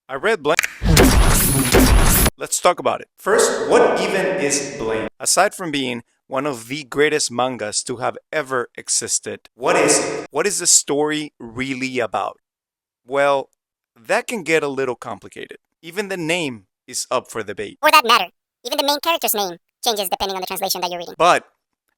I read Blame. Let's talk about it. First, what even is Blame? Aside from being one of the greatest mangas to have ever existed, what is it? What is the story really about? Well, that can get a little complicated. Even the name is up for debate. For that matter, even the main character's name changes depending on the translation that you're reading. But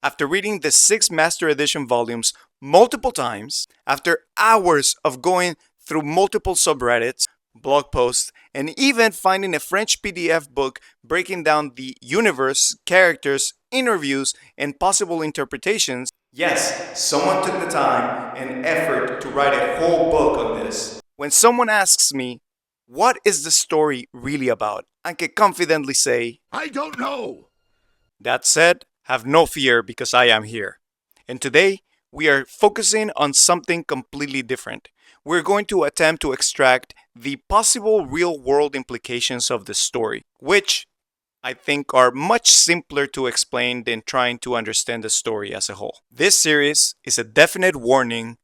after reading the 6 Master Edition volumes multiple times, after hours of going through multiple subreddits, blog posts, and even finding a French PDF book breaking down the universe, characters, interviews, and possible interpretations, yes, someone took the time and effort to write a whole book on this. When someone asks me, what is the story really about? I can confidently say, I don't know. that said, have no fear because I am here. And today, we are focusing on something completely different. We're going to attempt to extract the possible real world implications of the story, which I think are much simpler to explain than trying to understand the story as a whole. This series is a definite warning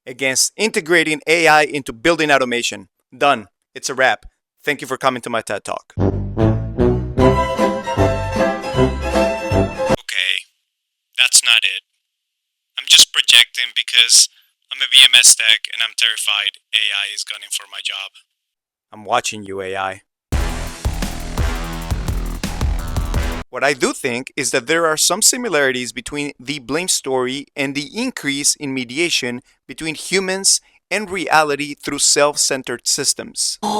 against integrating AI into building automation. Done. It's a wrap. Thank you for coming to my TED Talk. Okay, that's not it. I'm just projecting because I'm a VMS tech and I'm terrified AI is gunning for my job. I'm watching you, AI. What I do think is that there are some similarities between the Blame story and the increase in mediation between humans and reality through self-centered systems. I'm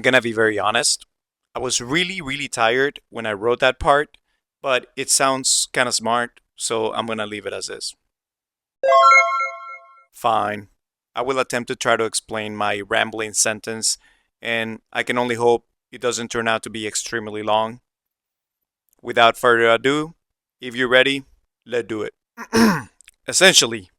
gonna be very honest. I was really tired when I wrote that part, but it sounds kinda smart, so I'm gonna leave it as is. Fine. I will attempt to try to explain my rambling sentence, and I can only hope it doesn't turn out to be extremely long. Without further ado, if you're ready, let's do it. Essentially,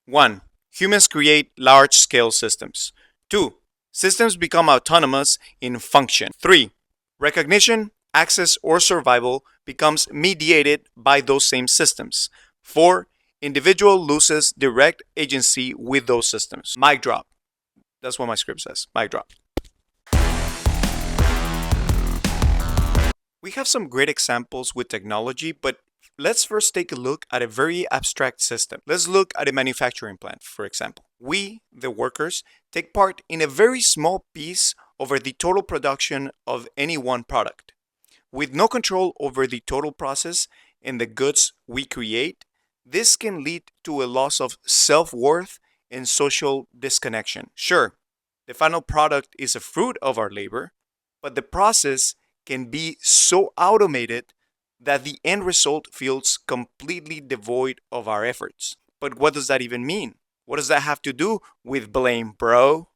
1. Humans create large-scale systems. 2. Systems become autonomous in function. 3. Recognition, access, or survival becomes mediated by those same systems. 4. Individual loses direct agency with those systems. Mic drop. That's what my script says. Mic drop. We have some great examples with technology, but let's first take a look at a very abstract system. Let's look at a manufacturing plant, for example. We, the workers, take part in a very small piece over the total production of any one product. With no control over the total process and the goods we create, this can lead to a loss of self-worth and social disconnection. Sure, the final product is a fruit of our labor, but the process can be so automated that the end result feels completely devoid of our efforts. But what does that even mean? What does that have to do with blame, bro?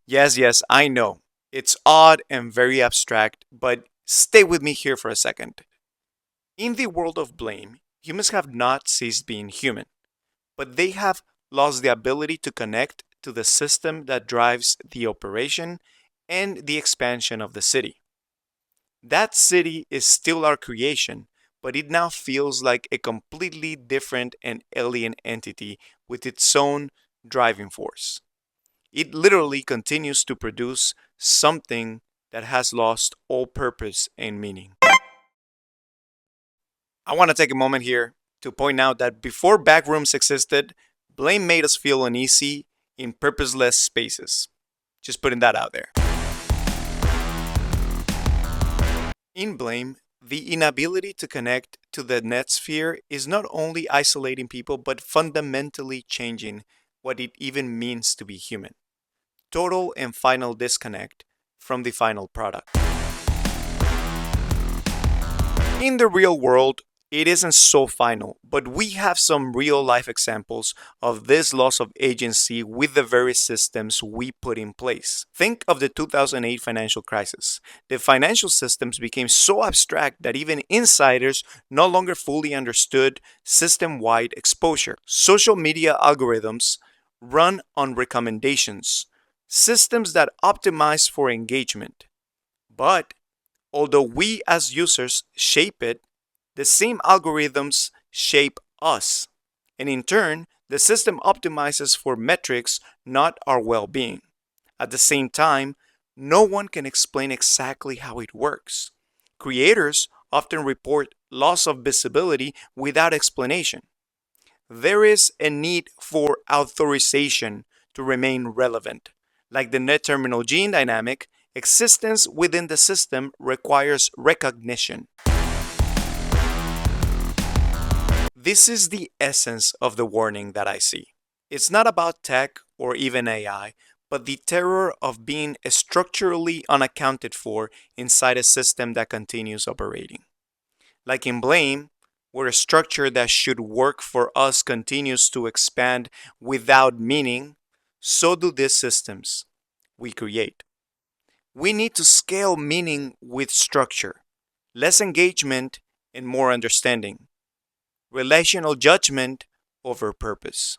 Yes, I know. It's odd and very abstract, but stay with me here for a second. In the world of blame, humans have not ceased being human, but they have lost the ability to connect to the system that drives the operation and the expansion of the city. That city is still our creation, but it now feels like a completely different and alien entity with its own driving force. It literally continues to produce something that has lost all purpose and meaning. I want to take a moment here to point out that before Backrooms existed, blame made us feel uneasy in purposeless spaces. Just putting that out there. In blame, the inability to connect to the net sphere is not only isolating people but fundamentally changing what it even means to be human. Total and final disconnect from the final product. In the real world, it isn't so final, but we have some real life examples of this loss of agency with the very systems we put in place. Think of the 2008 financial crisis. The financial systems became so abstract that even insiders no longer fully understood system-wide exposure. Social media algorithms run on recommendations, systems that optimize for engagement. But although we as users shape it, the same algorithms shape us. And in turn, the system optimizes for metrics, not our well being. At the same time, no one can explain exactly how it works. Creators often report loss of visibility without explanation. There is a need for authorization to remain relevant. Like the net terminal gene dynamic, existence within the system requires recognition. This is the essence of the warning that I see. It's not about tech or even AI, but the terror of being structurally unaccounted for inside a system that continues operating. Like in Blame, where a structure that should work for us continues to expand without meaning, so do these systems we create. We need to scale meaning with structure, less engagement and more understanding, relational judgment over purpose.